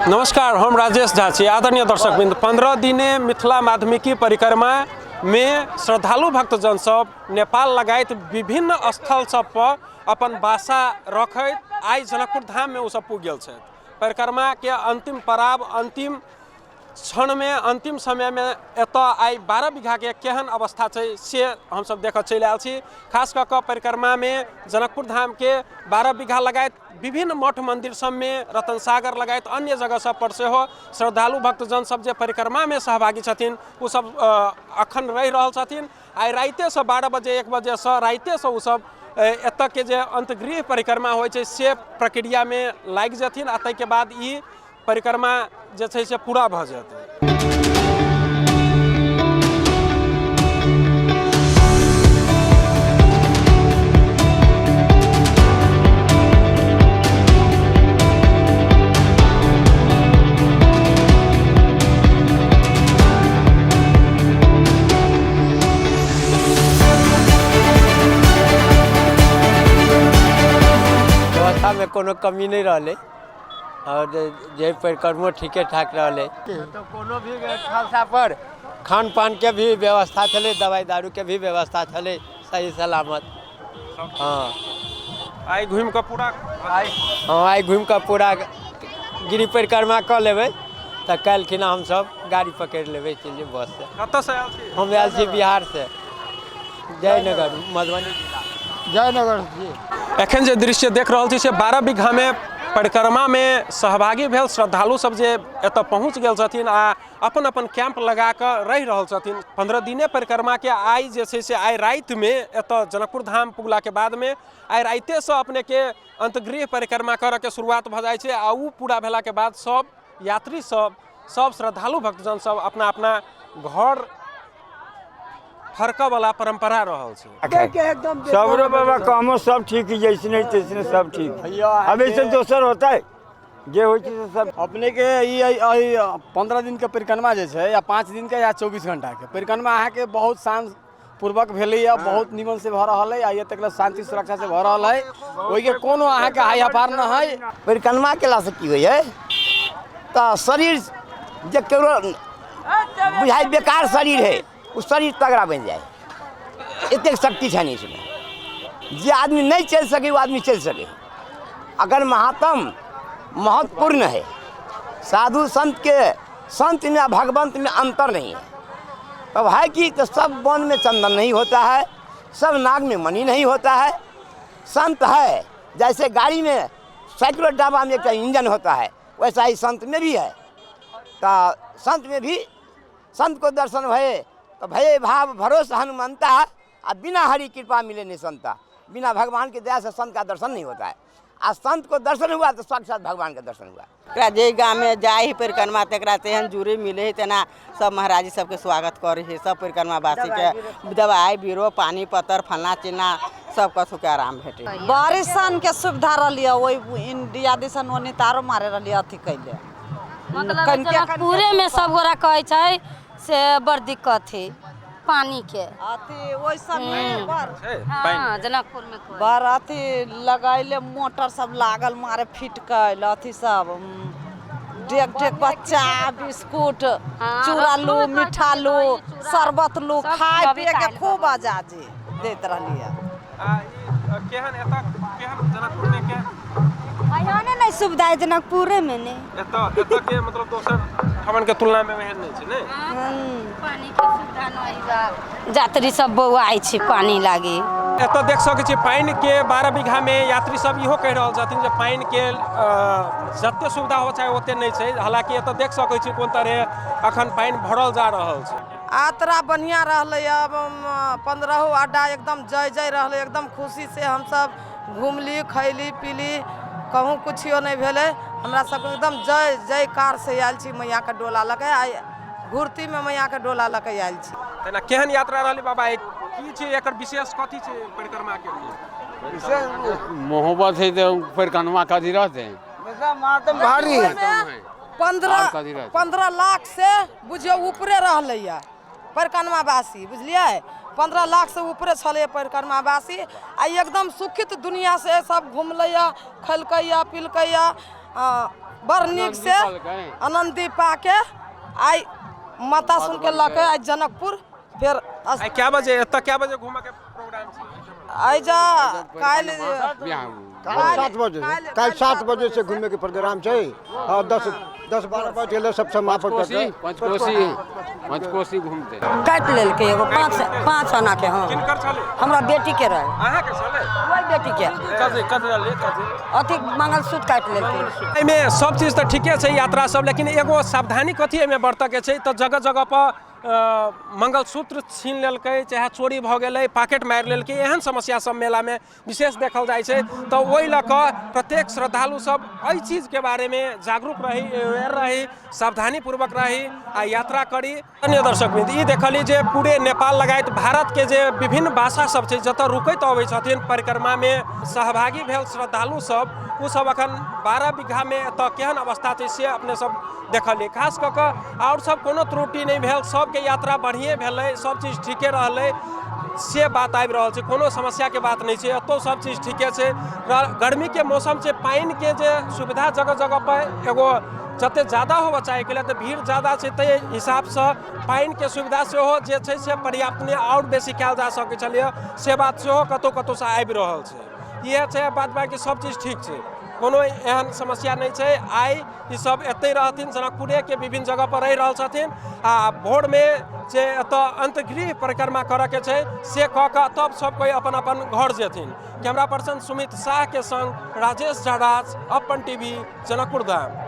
नमस्कार, हम राजेश झा छी। आदरणीय दर्शकवृन्द, 15 दिने मिथिला माध्यमिकी परिक्रमा में श्रद्धालु भक्तजन सब नेपाल लगायत विभिन्न स्थल सब पर अपन बासा रखैत आई जनकपुर धाम में सब पुग गेल छथि। परिक्रमा के अंतिम पड़ाव, अंतिम क्षण में, अंतिम समय में एत आई 12 बीघा के केहन अवस्था है से हम सब देख चल आयल छी। खास कर परिक्रमा में जनकपुर धाम के 12 बीघा लगायत विभिन्न मठ मंदिर सब में, रतन सागर लगायत अन्य जगह सब पर से हो श्रद्धालु भक्तजन सब जे परिक्रमा में सहभागी छथिन उ सब अखन रहि रहल छथिन। आई राइते से 12 बजे 1 बजे से राइते से उ सब एत के जे अंतगृह परिक्रमा होइ छै से प्रक्रिया में लागि जथिन आ ताहि के बाद ई परिक्रमा जे छै से पूरा भ जेतै। व्यवस्था में कोनो कमी नहीं रहे और जे परिक्रमा ठीके ठाक रहे। तो कोनो भी खालसा पर खान पान के भी व्यवस्था चले, दवाई दारू के भी व्यवस्था चले, सही सलामत। हाँ, आई घूम के पूरा आई घूम के पूरा गिरी परिक्रमा कर लेवे तो कल खिना हम सब गाड़ी पकड़ लेवे, चलिए बस से। कत से आयल छी? हम आयल छी बिहार से, जयनगर, मधुबनी जिला, जयनगर जी। एखन जे दृश्य देख रहल छी से 12 बीघा में परिक्रमा में सहभागी भेल श्रद्धालु सब जे एत पहुँच गेल छथिन आ अपन अपन कैंप लगा कर रहि रहल छथिन। 15 दिने परिक्रमा के आई जे छै से आई रात में एत जनकपुर धाम पुगला के बाद में आई राइते से अपने के अंतगृह परिक्रमा करे के शुरुआत भ जाय छै आ उ पूरा भेला के बाद सब यात्री सब श्रद्धालु भक्तजन सब अपना अपना घर फरका वाला परंपरा रहल छै। सबरो बाबा कामो सब ठीक ही, जैसने तैसने सब ठीक। अब ऐसे दोसर होता है जे हो सब अपने के 15 दिन के परिक्रमा जे छै या 5 दिन के या 24 घंटा के परिक्रमा अहाँ के बहुत शांत पूर्वक भेलै या बहुत निमन से भ रहल है। ये तक शांति सुरक्षा से भ रहल है, ओइ के कोनो अहाँ के हाई हफार न है। परिक्रमा केला से की होय है तो शरीर जे केवल बुझाई बेकार शरीर है उस शरीर तगड़ा बन जाए, इतने शक्ति है नहीं इसमें। जे आदमी नहीं चल सके वो आदमी चल सके। अगर महात्म महत्वपूर्ण है, साधु संत में भगवंत में अंतर नहीं है। अब है कि तो सब वन में चंदन नहीं होता है, सब नाग में मणि नहीं होता है। संत है जैसे गाड़ी में सैकड़ों डब्बा में एक इंजन होता है, वैसा ही संत में भी है। तो संत में भी संत को दर्शन भये तो भय भाव भरोसा हनुमंता, अब बिना हरि कृपा मिले नहीं संता। बिना भगवान की दया से संत का दर्शन नहीं होता है। आज संत को दर्शन हुआ तो साक्षात भगवान का दर्शन हुआ। जे गाँव में जाए ही परिक्रमा तकरा तेहन जुड़े मिले तेना सब महाराज जी सबके स्वागत करे है। सब परिक्रमा वासी के दवाई बीरो पानी पत्तर फलना चिलना सब कथु के आराम भेटे। बारिश सन के सुविधा रही, वही इंडिया दिसन ओने तारो मारे रही अथी कैले। मतलब पूरे में सब गोरा कहे छै से बड़ दिक्कत है पानी के अथी ओइ सब में हाँ, जनकपुर में बार अथी लगाइले मोटर सब लागल मारे फिट कैल अथी सब डेक बच्चा बिस्कुट चूड़ा लू मीठा लू शरबत लू खाए पिए के खूब आजादी देत रहलिए। केहन एत केहन जनकपुर में के अयाने नहीं सुविधा है जनकपुर में ने एत के मतलब दोसर ठमन के तुलना में एहन नहीं छै ने। पानी के सुविधा नहीं बा, यात्री सब बौआई छै पानी लागे। एत देख सकै छी पानी के 12 बीघा में यात्री सब इहो कह रहल छथिन जे पानी के जते सुविधा हो चाहे ओते नहीं छै। हालांकि एत देख सकै छी कोन तरह अखन पानी भरल जा रहल छै। यात्रा बढ़िया रहले। अब 15 अड्डा एकदम जय जय रहले, एकदम खुशी से हम सब घूमली खैली पीली, कहूँ कुछ नहीं भेले। हमरा सब एकदम जय जयकार से आयल छी। मैया के डोला लगे घुर्ती में मैया के डोला लगे आयल छी। तेना केहन यात्रा रहली बाबा, की छै एकर विशेष कथी छै परिक्रमा के लिए? विशेष मोहब्बत है तो परिक्रमा कथी रहते मातम भारी 15 लाख से बुझियो ऊपरे रहले परिक्रमा वासी, बुझलिए 15 लाख से ऊपरे छले परिक्रमावासी आ एकदम सुखित दुनिया से सब घूमलैया खलकैया पिलकैया बड़ नीक से आनंदी पाके आई माता सुन के लके आई जनकपुर फिर आई क्या बजे घूमे के प्रोग्राम छै आई जा काल 7 बजे से घूमे के प्रोग्राम है और 10-12 बजे सब समापन करके पंचकोशी घूमते काट लेल के एगो 5 आना के हां किनकर छले हमरा बेटी के रहे अहाँ के छले वही बेटी के कथी ले अथी मंगलसूत्र काट लेल के एमे सब चीज तो ठीके छै यात्रा सब लेकिन एगो सावधानी कथी एमे बरतऽ के छै तो जगह जगह पर मंगलसूत्र छीन लेलकै चाहे चोरी भऽ गेलै पॉकेट मारि लेलकै एहन समस्या सब मेला में विशेष देखल जाइ छै तो ओहि लऽ कऽ प्रत्येक श्रद्धालु सब एहि चीज के बारे में जागरूक रही अवेयर रही सावधानी पूर्वक रही आ यात्रा करी। अन्य दर्शक मित्र ई देखली जे पूरे नेपाल लगायत भारत के जे विभिन्न भाषा सब छै जतऽ रुकैत अबै छथिन परिक्रमा में सहभागी भेल श्रद्धालु सब उ सब अखन 12 बीघा में एतऽ केहन अवस्था छै से अपने सब देखली खास कऽ कऽ और सब कोनो त्रुटि नहीं भेल सबके यात्रा बढ़िए भेलै सब चीज ठीके रहलै से बात आबि रहल छै कोनो समस्या के बात नहीं छै एतौ सब चीज ठीके छै। गर्मी के मौसम छै पानि के जे सुविधा जगह जगह पर एगो जते ज्यादा होबा चाही के लिए भीड़ ज्यादा छै ताहि हिसाब से पानि के सुविधा सेहो जे छै से पर्याप्त नहीं और बेसी कयल जा सकै छलै से बात सेहो कतौ से आबि रहल छै इएह छै बाद बाकी सब चीज ठीक छै कोनो एहन समस्या नहीं छै। आई ई सब एतै रहथिन जनकपुरे के विभिन्न जगह पर रहि रहल छथिन आ भोर में जे एतऽ अंतगृह परिक्रमा करऽ के छै से कऽ कऽ तब सब कोई अपन अपन घर जेथिन। कैमरा पर्सन सुमित शाह के संग राजेश जड़ाज अपन टीवी जनकपुर धाम।